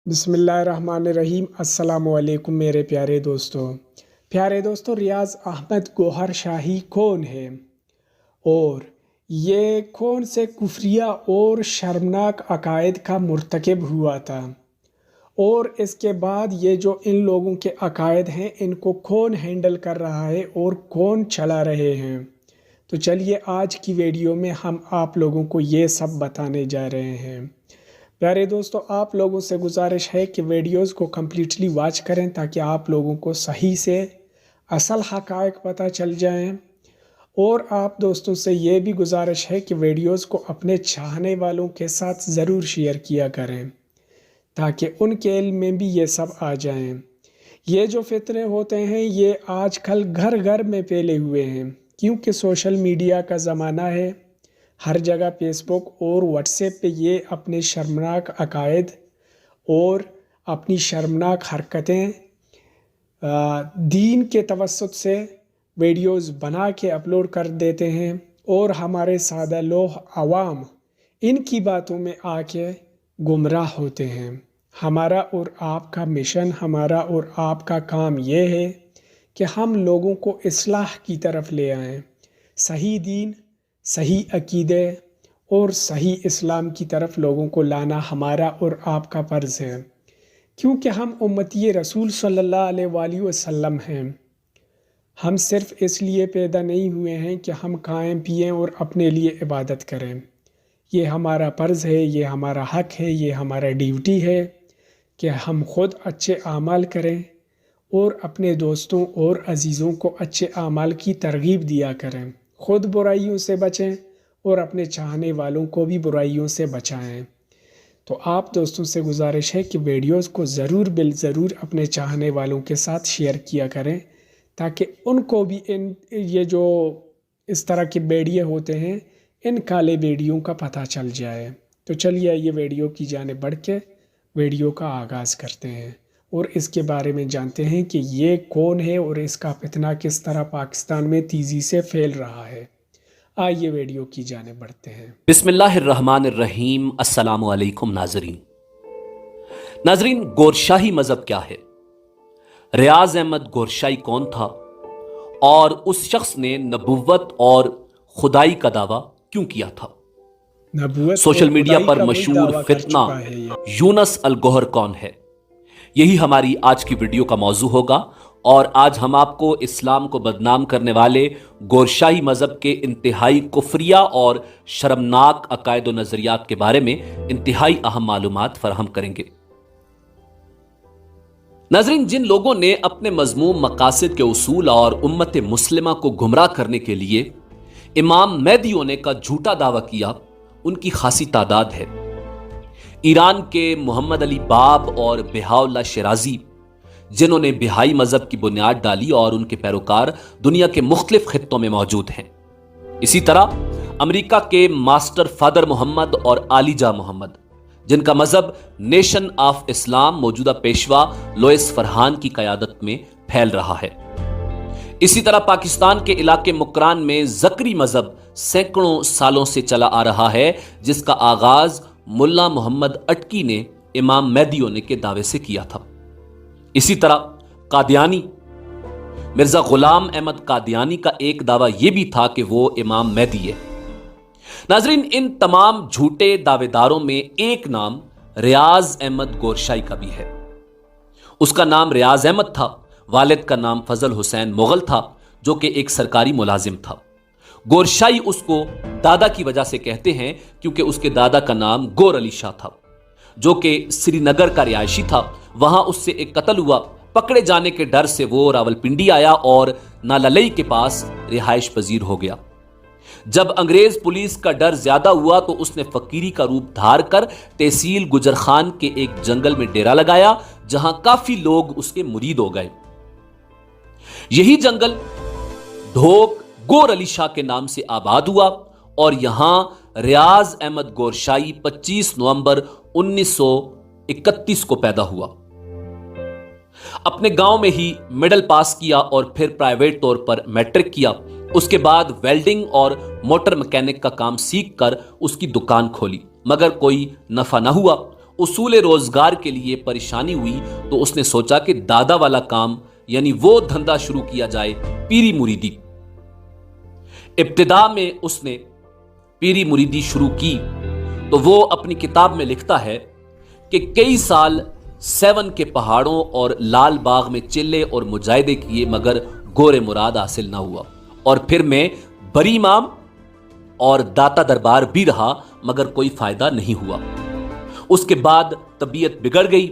بسم اللہ الرحمن الرحیم۔ السلام علیکم میرے پیارے دوستوں، ریاض احمد گوہر شاہی کون ہے اور یہ کون سے کفریہ اور شرمناک عقائد کا مرتکب ہوا تھا، اور اس کے بعد یہ جو ان لوگوں کے عقائد ہیں ان کو کون ہینڈل کر رہا ہے اور کون چلا رہے ہیں۔ تو چلیے آج کی ویڈیو میں ہم آپ لوگوں کو یہ سب بتانے جا رہے ہیں۔ پیارے دوستو، آپ لوگوں سے گزارش ہے کہ ویڈیوز کو کمپلیٹلی واچ کریں تاکہ آپ لوگوں کو صحیح سے اصل حقائق پتہ چل جائیں، اور آپ دوستوں سے یہ بھی گزارش ہے کہ ویڈیوز کو اپنے چاہنے والوں کے ساتھ ضرور شیئر کیا کریں تاکہ ان کے علم میں بھی یہ سب آ جائیں۔ یہ جو فتنے ہوتے ہیں یہ آج کل گھر گھر میں پھیلے ہوئے ہیں، کیونکہ سوشل میڈیا کا زمانہ ہے۔ ہر جگہ فیس بک اور واٹس ایپ پہ یہ اپنے شرمناک عقائد اور اپنی شرمناک حرکتیں دین کے توسط سے ویڈیوز بنا کے اپلوڈ کر دیتے ہیں، اور ہمارے سادہ لوگ عوام ان کی باتوں میں آ کے گمراہ ہوتے ہیں۔ ہمارا اور آپ کا مشن، ہمارا اور آپ کا کام یہ ہے کہ ہم لوگوں کو اصلاح کی طرف لے آئیں، صحیح دین، صحیح عقیدے اور صحیح اسلام کی طرف لوگوں کو لانا ہمارا اور آپ کا فرض ہے، کیونکہ ہم امتی رسول صلی اللہ علیہ وآلہ وسلم ہیں۔ ہم صرف اس لیے پیدا نہیں ہوئے ہیں کہ ہم کھائیں پئیں اور اپنے لیے عبادت کریں۔ یہ ہمارا فرض ہے، یہ ہمارا حق ہے، یہ ہمارا ڈیوٹی ہے کہ ہم خود اچھے اعمال کریں اور اپنے دوستوں اور عزیزوں کو اچھے اعمال کی ترغیب دیا کریں، خود برائیوں سے بچیں اور اپنے چاہنے والوں کو بھی برائیوں سے بچائیں۔ تو آپ دوستوں سے گزارش ہے کہ ویڈیوز کو ضرور اپنے چاہنے والوں کے ساتھ شیئر کیا کریں تاکہ ان کو بھی یہ جو اس طرح کے بیڑیے ہوتے ہیں ان کالے بیڑیوں کا پتہ چل جائے۔ تو چلیے یہ ویڈیو کی جانب بڑھ کے ویڈیو کا آغاز کرتے ہیں اور اس کے بارے میں جانتے ہیں کہ یہ کون ہے اور اس کا فتنہ کس طرح پاکستان میں تیزی سے پھیل رہا ہے۔ آئیے ویڈیو کی جانب بڑھتے ہیں۔ بسم اللہ الرحمن الرحیم۔ السلام علیکم ناظرین، گورشاہی مذہب کیا ہے؟ ریاض احمد گورشاہی کون تھا اور اس شخص نے نبوت اور خدائی کا دعویٰ کیوں کیا تھا؟ سوشل میڈیا پر مشہور فتنہ یونس الگوہر کون ہے؟ یہی ہماری آج کی ویڈیو کا موضوع ہوگا، اور آج ہم آپ کو اسلام کو بدنام کرنے والے گورشاہی مذہب کے انتہائی کفریہ اور شرمناک عقائد و نظریات کے بارے میں انتہائی اہم معلومات فراہم کریں گے۔ ناظرین، جن لوگوں نے اپنے مذموم مقاصد کے اصول اور امت مسلمہ کو گمراہ کرنے کے لیے امام مہدی ہونے کا جھوٹا دعویٰ کیا، ان کی خاصی تعداد ہے۔ ایران کے محمد علی باب اور بہاء اللہ شیرازی، جنہوں نے بہائی مذہب کی بنیاد ڈالی، اور ان کے پیروکار دنیا کے مختلف خطوں میں موجود ہیں۔ اسی طرح امریکہ کے ماسٹر فادر محمد اور عالی جاں محمد، جن کا مذہب نیشن آف اسلام موجودہ پیشوا لوئس فرحان کی قیادت میں پھیل رہا ہے۔ اسی طرح پاکستان کے علاقے مکران میں زکری مذہب سینکڑوں سالوں سے چلا آ رہا ہے، جس کا آغاز ملا محمد اٹکی نے امام مہدی ہونے کے دعوے سے کیا تھا۔ اسی طرح قادیانی، مرزا غلام احمد قادیانی کا ایک دعویٰ یہ بھی تھا کہ وہ امام مہدی ہے۔ ناظرین، ان تمام جھوٹے دعوے داروں میں ایک نام ریاض احمد گورشاہی کا بھی ہے۔ اس کا نام ریاض احمد تھا، والد کا نام فضل حسین مغل تھا جو کہ ایک سرکاری ملازم تھا۔ گورشاہی اس کو دادا کی وجہ سے کہتے ہیں کیونکہ اس کے دادا کا نام گور علی شاہ تھا، جو کہ سری نگر کا رہائشی تھا۔ وہاں اس سے ایک قتل ہوا، پکڑے جانے کے ڈر سے وہ راولپنڈی آیا اور ناللئی کے پاس رہائش پذیر ہو گیا۔ جب انگریز پولیس کا ڈر زیادہ ہوا تو اس نے فقیری کا روپ دھار کر تحصیل گجر خان کے ایک جنگل میں ڈیرا لگایا، جہاں کافی لوگ اس کے مرید ہو گئے۔ یہی جنگل ڈھوک گور علی شاہ کے نام سے آباد ہوا، اور یہاں ریاض احمد گورشاہی 25 نومبر 1931 کو پیدا ہوا۔ اپنے گاؤں میں ہی مڈل پاس کیا اور پھر پرائیویٹ طور پر میٹرک کیا۔ اس کے بعد ویلڈنگ اور موٹر مکینک کا کام سیکھ کر اس کی دکان کھولی، مگر کوئی نفع نہ ہوا۔ اصول روزگار کے لیے پریشانی ہوئی تو اس نے سوچا کہ دادا والا کام یعنی وہ دھندا شروع کیا جائے، پیری مریدی۔ ابتدا میں اس نے پیری مریدی شروع کی تو وہ اپنی کتاب میں لکھتا ہے کہ کئی سال سیون کے پہاڑوں اور لال باغ میں چلے اور مجاہدے کیے مگر گورے مراد حاصل نہ ہوا، اور پھر میں بری امام اور داتا دربار بھی رہا مگر کوئی فائدہ نہیں ہوا۔ اس کے بعد طبیعت بگڑ گئی،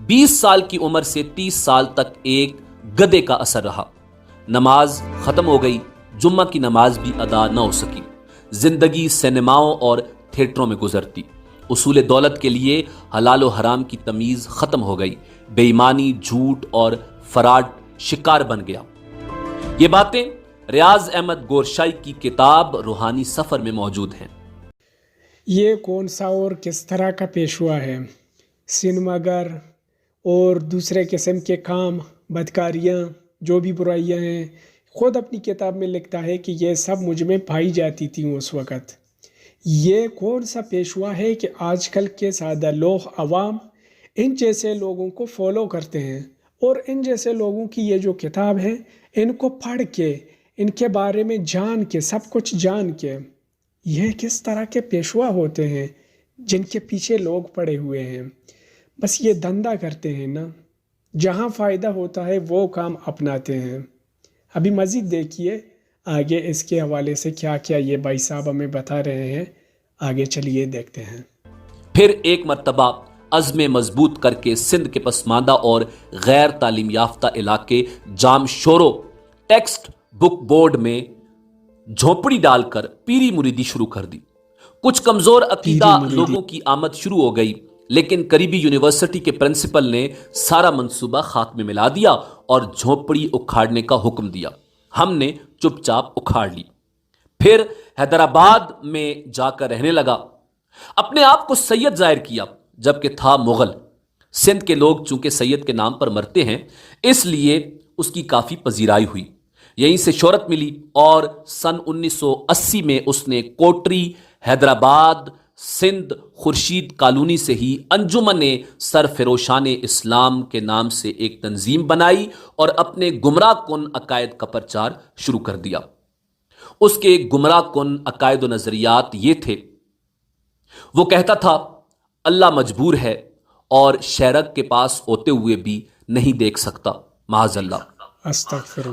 20 سال کی عمر سے 30 سال تک ایک گدے کا اثر رہا، نماز ختم ہو گئی، جمعہ کی نماز بھی ادا نہ ہو سکی، زندگی سینماؤں اور تھیٹروں میں گزرتی، اصول دولت کے لیے حلال و حرام کی تمیز ختم ہو گئی، بے ایمانی، جھوٹ اور فراڈ شکار بن گیا۔ یہ باتیں ریاض احمد گورشائی کی کتاب روحانی سفر میں موجود ہیں۔ یہ کون سا اور کس طرح کا پیشوا ہے؟ سینما گھر اور دوسرے قسم کے کام، بدکاریاں، جو بھی برائیاں ہیں، خود اپنی کتاب میں لکھتا ہے کہ یہ سب مجھ میں پائی جاتی تھیں اس وقت۔ یہ کون سا پیشوا ہے کہ آج کل کے سادہ لوگ، عوام ان جیسے لوگوں کو فالو کرتے ہیں، اور ان جیسے لوگوں کی یہ جو کتاب ہے ان کو پڑھ کے، ان کے بارے میں جان کے، سب کچھ جان کے، یہ کس طرح کے پیشوا ہوتے ہیں جن کے پیچھے لوگ پڑے ہوئے ہیں؟ بس یہ دھندا کرتے ہیں نا، جہاں فائدہ ہوتا ہے وہ کام اپناتے ہیں۔ ابھی مزید دیکھیے آگے اس کے حوالے سے کیا کیا یہ بھائی صاحب ہمیں بتا رہے ہیں، آگے چلیے دیکھتے ہیں۔ پھر ایک مرتبہ عزم مضبوط کر کے سندھ کے پسماندہ اور غیر تعلیم یافتہ علاقے جام شورو ٹیکسٹ بک بورڈ میں جھونپڑی ڈال کر پیری مریدی شروع کر دی۔ کچھ کمزور عقیدہ لوگوں کی آمد شروع ہو گئی، لیکن قریبی یونیورسٹی کے پرنسپل نے سارا منصوبہ خاک میں ملا دیا اور جھونپڑی اکھاڑنے کا حکم دیا۔ ہم نے چپ چاپ اکھاڑ لی، پھر حیدرآباد میں جا کر رہنے لگا، اپنے آپ کو سید ظاہر کیا جبکہ تھا مغل۔ سندھ کے لوگ چونکہ سید کے نام پر مرتے ہیں اس لیے اس کی کافی پذیرائی ہوئی، یہیں سے شہرت ملی، اور سن 1980 میں اس نے کوٹری، حیدرآباد، سندھ خورشید کالونی سے ہی انجمن سرفروشان اسلام کے نام سے ایک تنظیم بنائی اور اپنے گمراہ کن عقائد کا پرچار شروع کر دیا۔ اس کے گمراہ کن عقائد و نظریات یہ تھے، وہ کہتا تھا اللہ مجبور ہے اور شہرک کے پاس ہوتے ہوئے بھی نہیں دیکھ سکتا، معاذ اللہ۔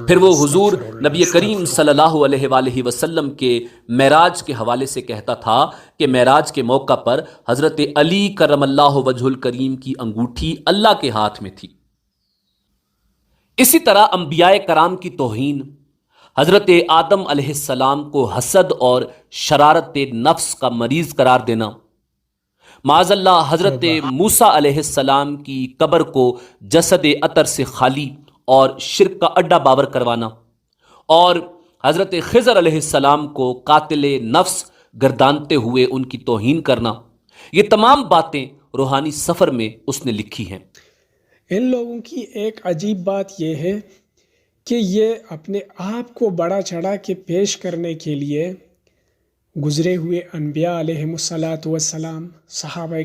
پھر وہ حضور نبی کریم صلی اللہ علیہ وآلہ وسلم کے معراج کے حوالے سے کہتا تھا کہ معراج کے موقع پر حضرت علی کرم اللہ وجہ الکریم کی انگوٹھی اللہ کے ہاتھ میں تھی۔ اسی طرح انبیاء کرام کی توہین، حضرت آدم علیہ السلام کو حسد اور شرارت نفس کا مریض قرار دینا، معاذ اللہ حضرت موسیٰ علیہ السلام کی قبر کو جسد عطر سے خالی اور شرک کا اڈا باور کروانا، اور حضرت خضر علیہ السلام کو قاتل نفس گردانتے ہوئے ان کی توہین کرنا، یہ تمام باتیں روحانی سفر میں اس نے لکھی ہیں۔ ان لوگوں کی ایک عجیب بات یہ ہے کہ یہ اپنے آپ کو بڑا چڑھا کے پیش کرنے کے لیے گزرے ہوئے انبیاء علیہم السلام، صحابہ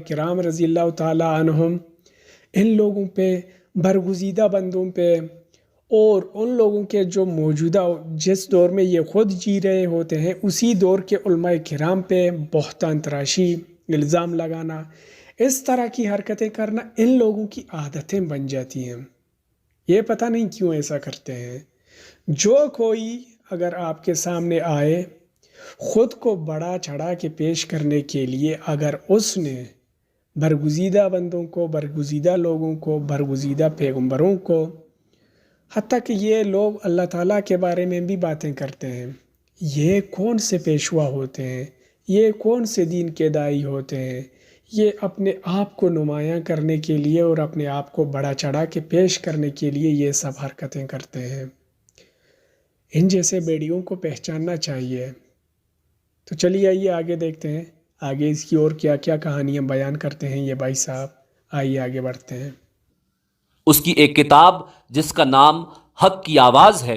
کرام رضی اللہ تعالی عنہم، ان لوگوں پہ، برگزیدہ بندوں پہ، اور ان لوگوں کے جو موجودہ جس دور میں یہ خود جی رہے ہوتے ہیں اسی دور کے علماء کرام پہ بہتان تراشی، الزام لگانا، اس طرح کی حرکتیں کرنا ان لوگوں کی عادتیں بن جاتی ہیں۔ یہ پتہ نہیں کیوں ایسا کرتے ہیں۔ جو کوئی اگر آپ کے سامنے آئے خود کو بڑا چڑھا کے پیش کرنے کے لیے، اگر اس نے برگزیدہ بندوں کو، برگزیدہ لوگوں کو، برگزیدہ پیغمبروں کو، حتیٰ کہ یہ لوگ اللہ تعالیٰ کے بارے میں بھی باتیں کرتے ہیں، یہ کون سے پیشوا ہوتے ہیں؟ یہ کون سے دین کے داعی ہوتے ہیں؟ یہ اپنے آپ کو نمایاں کرنے کے لیے اور اپنے آپ کو بڑا چڑھا کے پیش کرنے کے لیے یہ سب حرکتیں کرتے ہیں۔ ان جیسے بیڑیوں کو پہچاننا چاہیے۔ تو چلیے آئیے آگے دیکھتے ہیں، آگے اس کی اور کیا کیا کہانیاں بیان کرتے ہیں یہ بھائی صاحب۔ آئیے آگے بڑھتے ہیں۔ اس کی ایک کتاب جس کا نام حق کی آواز ہے،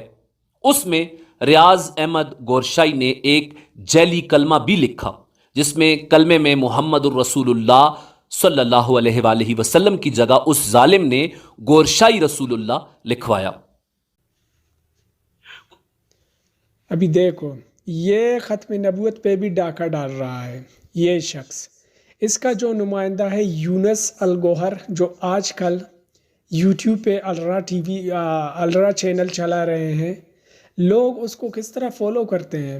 اس میں ریاض احمد گورشائی نے ایک جعلی کلمہ بھی لکھا جس میں کلمے میں محمد الرسول اللہ صلی اللہ علیہ وآلہ وسلم کی جگہ اس ظالم نے گورشائی رسول اللہ لکھوایا۔ ابھی دیکھو، یہ ختم نبوت پہ بھی ڈاکہ ڈال رہا ہے یہ شخص۔ اس کا جو نمائندہ ہے یونس الگوہر، جو آج کل یوٹیوب پہ الرا چینل چلا رہے ہیں، لوگ اس کو کس طرح فالو کرتے ہیں۔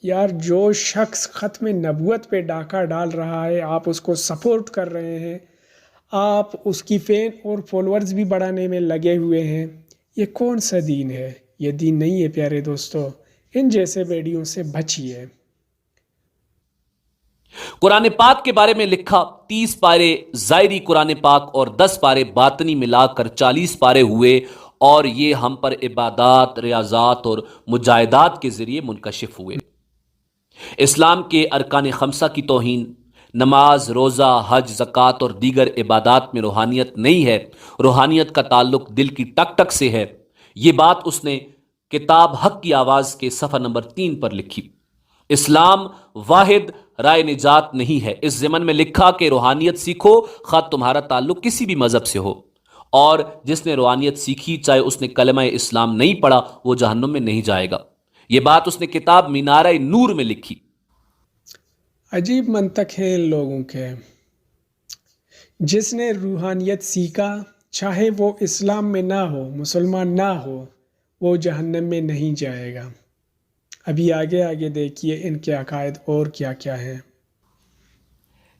یار، جو شخص ختم نبوت پہ ڈاکہ ڈال رہا ہے، آپ اس کو سپورٹ کر رہے ہیں، آپ اس کی فین اور فالورز بھی بڑھانے میں لگے ہوئے ہیں، یہ کون سا دین ہے؟ یہ دین نہیں ہے پیارے دوستو۔ ان جیسے ویڈیو سے بچیے۔ قرآن پاک کے بارے میں لکھا 30 پارے ظاہری قرآن پاک اور 10 پارے باطنی ملا کر 40 پارے ہوئے، اور یہ ہم پر عبادات، ریاضات اور مجاہدات کے ذریعے منکشف ہوئے۔ اسلام کے ارکان خمسہ کی توہین، نماز، روزہ، حج، زکوٰۃ اور دیگر عبادات میں روحانیت نہیں ہے۔ روحانیت کا تعلق دل کی ٹک ٹک سے ہے۔ یہ بات اس نے کتاب حق کی آواز کے صفحہ نمبر 3 پر لکھی۔ اسلام واحد رائے نجات نہیں ہے۔ اس ضمن میں لکھا کہ روحانیت سیکھو، خواہ تمہارا تعلق کسی بھی مذہب سے ہو، اور جس نے روحانیت سیکھی چاہے اس نے کلمہ اسلام نہیں پڑھا وہ جہنم میں نہیں جائے گا۔ یہ بات اس نے کتاب مینارہ نور میں لکھی۔ عجیب منطق ہے ان لوگوں کے۔ جس نے روحانیت سیکھا، چاہے وہ اسلام میں نہ ہو، مسلمان نہ ہو، وہ جہنم میں نہیں جائے گا۔ ابھی آگے دیکھیے ان کے عقائد اور کیا کیا ہیں۔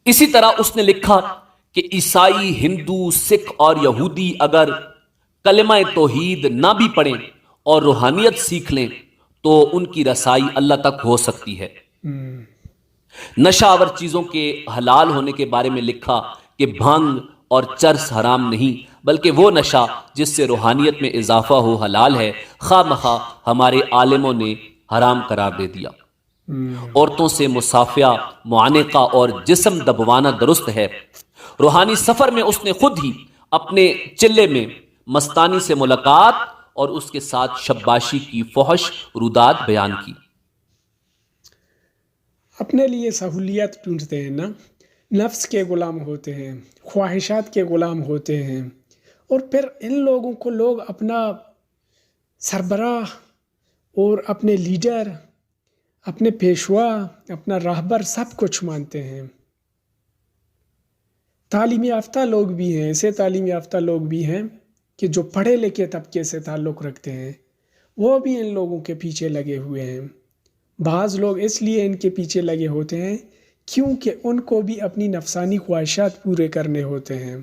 اسی طرح اس نے لکھا کہ عیسائی، ہندو، سکھ اور یہودی اگر کلمہ توحید نہ بھی پڑھیں اور روحانیت سیکھ لیں تو ان کی رسائی اللہ تک ہو سکتی ہے۔ نشہ آور چیزوں کے حلال ہونے کے بارے میں لکھا کہ بھنگ اور چرس حرام نہیں، بلکہ وہ نشہ جس سے روحانیت میں اضافہ ہو حلال ہے۔ خواہ مخواہ ہمارے عالموں نے حرام قرار دے دیا۔ عورتوں سے مصافحہ، معانقہ اور جسم دبوانا درست ہے۔ روحانی سفر میں اس نے خود ہی اپنے چلے میں مستانی سے ملاقات اور اس کے ساتھ شباشی کی فحش رودات بیان کی۔ اپنے لیے سہولیات ڈھونڈتے ہیں نا، نفس کے غلام ہوتے ہیں، خواہشات کے غلام ہوتے ہیں، اور پھر ان لوگوں کو لوگ اپنا سربراہ اور اپنے لیڈر، اپنے پیشوا، اپنا راہبر سب کچھ مانتے ہیں۔ تعلیم یافتہ لوگ بھی ہیں، ایسے تعلیم یافتہ لوگ بھی ہیں کہ جو پڑھے لکھے طبقے سے تعلق رکھتے ہیں، وہ بھی ان لوگوں کے پیچھے لگے ہوئے ہیں۔ بعض لوگ اس لیے ان کے پیچھے لگے ہوتے ہیں کیونکہ ان کو بھی اپنی نفسانی خواہشات پورے کرنے ہوتے ہیں،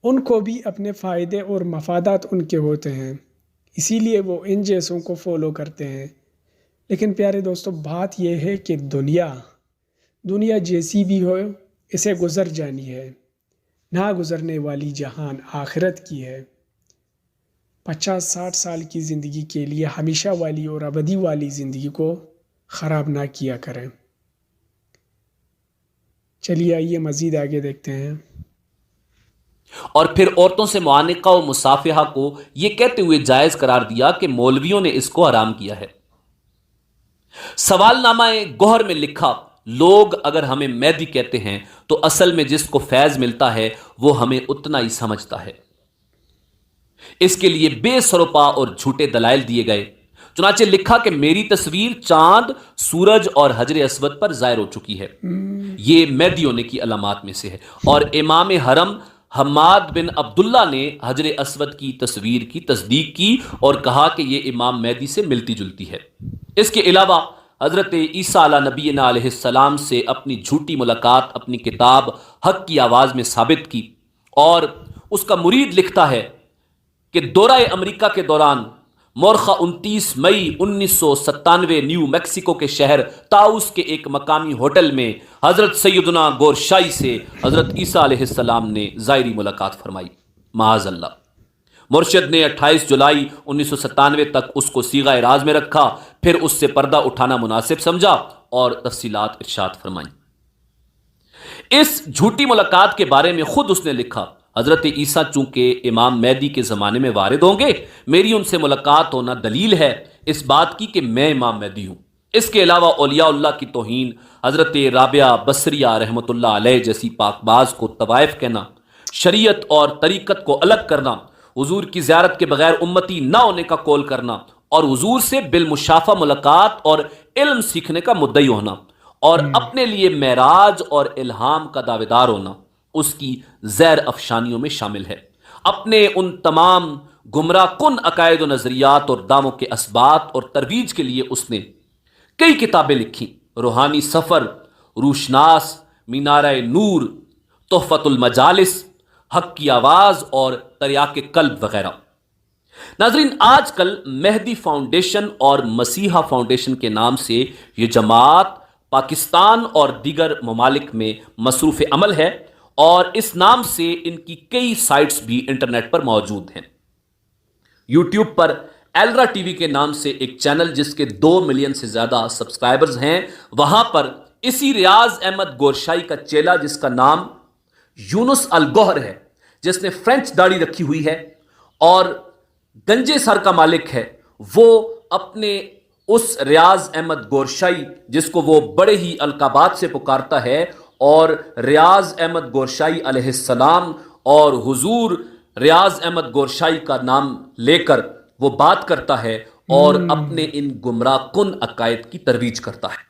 ان کو بھی اپنے فائدے اور مفادات ان کے ہوتے ہیں، اسی لیے وہ ان جیسوں کو فالو کرتے ہیں۔ لیکن پیارے دوستو، بات یہ ہے کہ دنیا جیسی بھی ہو، اسے گزر جانی ہے۔ نہ گزرنے والی جہان آخرت کی ہے۔ 50-60 سال کی زندگی کے لیے ہمیشہ والی اور ابدی والی زندگی کو خراب نہ کیا کریں۔ چلیے آئیے مزید آگے دیکھتے ہیں۔ اور پھر عورتوں سے معانقہ و مصافحہ کو یہ کہتے ہوئے جائز قرار دیا کہ مولویوں نے اس کو حرام کیا ہے۔ سوال نامہ گوہر میں لکھا، لوگ اگر ہمیں میدی کہتے ہیں تو اصل میں جس کو فیض ملتا ہے وہ ہمیں اتنا ہی سمجھتا ہے۔ اس کے لیے بے سروپا اور جھوٹے دلائل دیے گئے۔ چنانچہ لکھا کہ میری تصویر چاند، سورج اور حجر اسود پر ظاہر ہو چکی ہے۔ یہ میدی ہونے کی علامات میں سے ہے۔ اور امام حرم حماد بن عبداللہ نے حجر اسود کی تصویر کی تصدیق کی اور کہا کہ یہ امام مہدی سے ملتی جلتی ہے۔ اس کے علاوہ حضرت عیسیٰ علیہ نبینا علیہ السلام سے اپنی جھوٹی ملاقات اپنی کتاب حق کی آواز میں ثابت کی، اور اس کا مرید لکھتا ہے کہ دورہ امریکہ کے دوران مورخہ 29 مئی 1997 نیو میکسیکو کے شہر تاؤس کے ایک مقامی ہوٹل میں حضرت سیدنا گورشائی سے حضرت عیسیٰ علیہ السلام نے ظاہری ملاقات فرمائی۔ معاذ اللہ۔ مرشد نے 28 جولائی 1997 تک اس کو صیغہ راز میں رکھا، پھر اس سے پردہ اٹھانا مناسب سمجھا اور تفصیلات ارشاد فرمائیں۔ اس جھوٹی ملاقات کے بارے میں خود اس نے لکھا، حضرت عیسیٰ چونکہ امام مہدی کے زمانے میں وارد ہوں گے، میری ان سے ملاقات ہونا دلیل ہے اس بات کی کہ میں امام مہدی ہوں۔ اس کے علاوہ اولیاء اللہ کی توہین، حضرت رابعہ بصریہ رحمۃ اللہ علیہ جیسی پاک باز کو طوائف کہنا، شریعت اور طریقت کو الگ کرنا، حضور کی زیارت کے بغیر امتی نہ ہونے کا قول کرنا، اور حضور سے بالمشافہ ملاقات اور علم سیکھنے کا مدعی ہونا، اور اپنے لیے معراج اور الہام کا دعویدار ہونا اس کی زیر افشانیوں میں شامل ہے۔ اپنے ان تمام گمراہ کن عقائد و نظریات اور دعووں کے اثبات اور ترویج کے لیے اس نے کئی کتابیں لکھی: روحانی سفر، روشناس، مینارہ نور، تحفۃ المجالس، حق کی آواز اور تریاق قلب وغیرہ۔ ناظرین، آج کل مہدی فاؤنڈیشن اور مسیحا فاؤنڈیشن کے نام سے یہ جماعت پاکستان اور دیگر ممالک میں مصروف عمل ہے، اور اس نام سے ان کی کئی سائٹس بھی انٹرنیٹ پر موجود ہیں۔ یوٹیوب پر ایلرا ٹی وی کے نام سے ایک چینل جس کے 2 ملین سے زیادہ سبسکرائبرز ہیں، وہاں پر اسی ریاض احمد گورشائی کا چیلا جس کا نام یونس الگوہر ہے، جس نے فرینچ داڑھی رکھی ہوئی ہے اور گنجے سر کا مالک ہے، وہ اپنے اس ریاض احمد گورشائی جس کو وہ بڑے ہی القابات سے پکارتا ہے، اور ریاض احمد گورشائی علیہ السلام اور حضور ریاض احمد گورشائی کا نام لے کر وہ بات کرتا ہے اور اپنے ان گمراہ کن عقائد کی ترویج کرتا ہے۔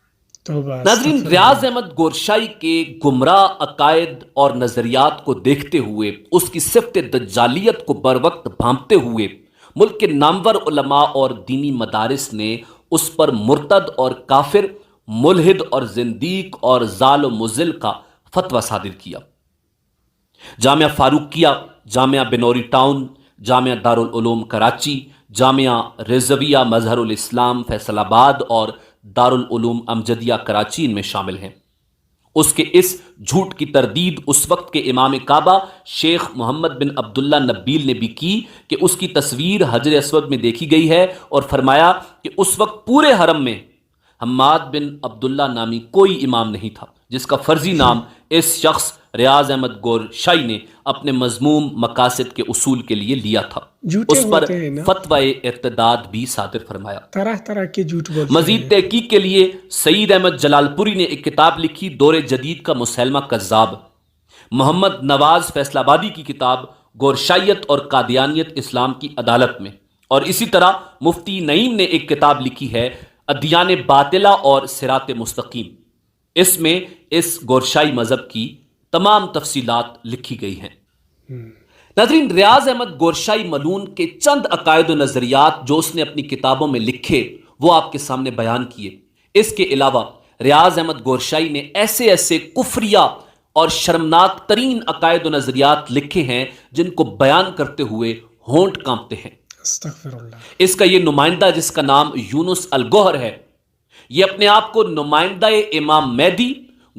ناظرین، ریاض احمد گورشائی کے گمراہ عقائد اور نظریات کو دیکھتے ہوئے، اس کی صفت دجالیت کو بر وقت بھانپتے ہوئے، ملک کے نامور علماء اور دینی مدارس نے اس پر مرتد اور کافر، ملحد اور زندیق اور ضال و مضل کا فتویٰ صادر کیا۔ جامعہ فاروقیہ، جامعہ بنوری ٹاؤن، جامعہ دارالعلوم کراچی، جامعہ رضویہ مظہر الاسلام فیصل آباد اور دارالعلوم امجدیہ کراچی ان میں شامل ہیں۔ اس کے اس جھوٹ کی تردید اس وقت کے امام کعبہ شیخ محمد بن عبداللہ نبیل نے بھی کی کہ اس کی تصویر حجر اسود میں دیکھی گئی ہے، اور فرمایا کہ اس وقت پورے حرم میں حماد بن عبداللہ نامی کوئی امام نہیں تھا جس کا فرضی نام اس شخص ریاض احمد گورشائی نے اپنے مذموم مقاصد کے اصول کے لیے لیا تھا۔ اس پر فتوی ارتداد بھی صادر فرمایا۔ طرح کے جھوٹ بولتے ہیں۔ مزید تحقیق کے لیے سعید احمد جلال پوری نے ایک کتاب لکھی، دور جدید کا مسلمہ کذاب۔ محمد نواز فیصل آبادی کی کتاب گورشائیت اور قادیانیت اسلام کی عدالت میں، اور اسی طرح مفتی نعیم نے ایک کتاب لکھی ہے، ادیان باطلہ اور صراط مستقیم۔ اس میں اس گورشائی مذہب کی تمام تفصیلات لکھی گئی ہیں۔ ناظرین، ریاض احمد گورشائی ملعون کے چند عقائد و نظریات جو اس نے اپنی کتابوں میں لکھے وہ آپ کے سامنے بیان کیے۔ اس کے علاوہ ریاض احمد گورشائی نے ایسے کفریہ اور شرمناک ترین عقائد و نظریات لکھے ہیں جن کو بیان کرتے ہوئے ہونٹ کانپتے ہیں۔ استغفر اللہ۔ اس کا یہ نمائندہ جس کا نام یونس الگوہر ہے، یہ اپنے آپ کو نمائندہ امام مہدی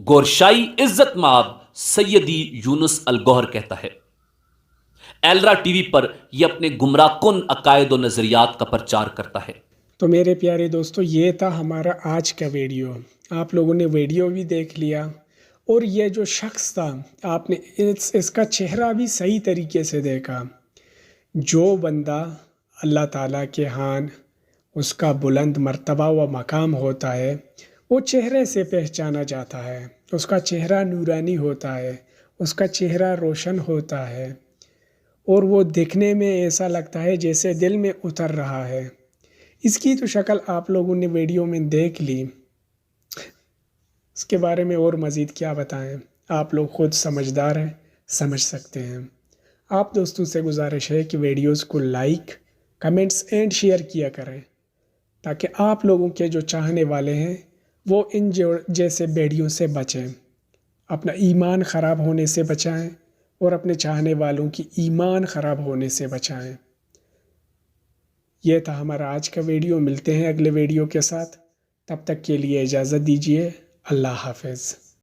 گورشائی عزت مآب سیدی یونس الگوہر کہتا ہے۔ ایلرا ٹی وی پر یہ اپنے گمراہ کن عقائد و نظریات کا پرچار کرتا ہے۔ تو میرے پیارے دوستو، یہ تھا ہمارا آج کا ویڈیو۔ آپ لوگوں نے ویڈیو بھی دیکھ لیا، اور یہ جو شخص تھا آپ نے اس کا چہرہ بھی صحیح طریقے سے دیکھا۔ جو بندہ اللہ تعالیٰ کے ہاں اس کا بلند مرتبہ و مقام ہوتا ہے، وہ چہرے سے پہچانا جاتا ہے۔ اس کا چہرہ نورانی ہوتا ہے، اس کا چہرہ روشن ہوتا ہے، اور وہ دیکھنے میں ایسا لگتا ہے جیسے دل میں اتر رہا ہے۔ اس کی تو شکل آپ لوگوں نے ویڈیو میں دیکھ لی، اس کے بارے میں اور مزید کیا بتائیں؟ آپ لوگ خود سمجھدار ہیں، سمجھ سکتے ہیں۔ آپ دوستوں سے گزارش ہے کہ ویڈیوز کو لائک، کمنٹس اینڈ شیئر کیا کریں، تاکہ آپ لوگوں کے جو چاہنے والے ہیں وہ ان جیسے ویڈیو سے بچیں، اپنا ایمان خراب ہونے سے بچائیں، اور اپنے چاہنے والوں کی ایمان خراب ہونے سے بچائیں۔ یہ تھا ہمارا آج کا ویڈیو۔ ملتے ہیں اگلے ویڈیو کے ساتھ، تب تک کے لیے اجازت دیجیے۔ اللہ حافظ۔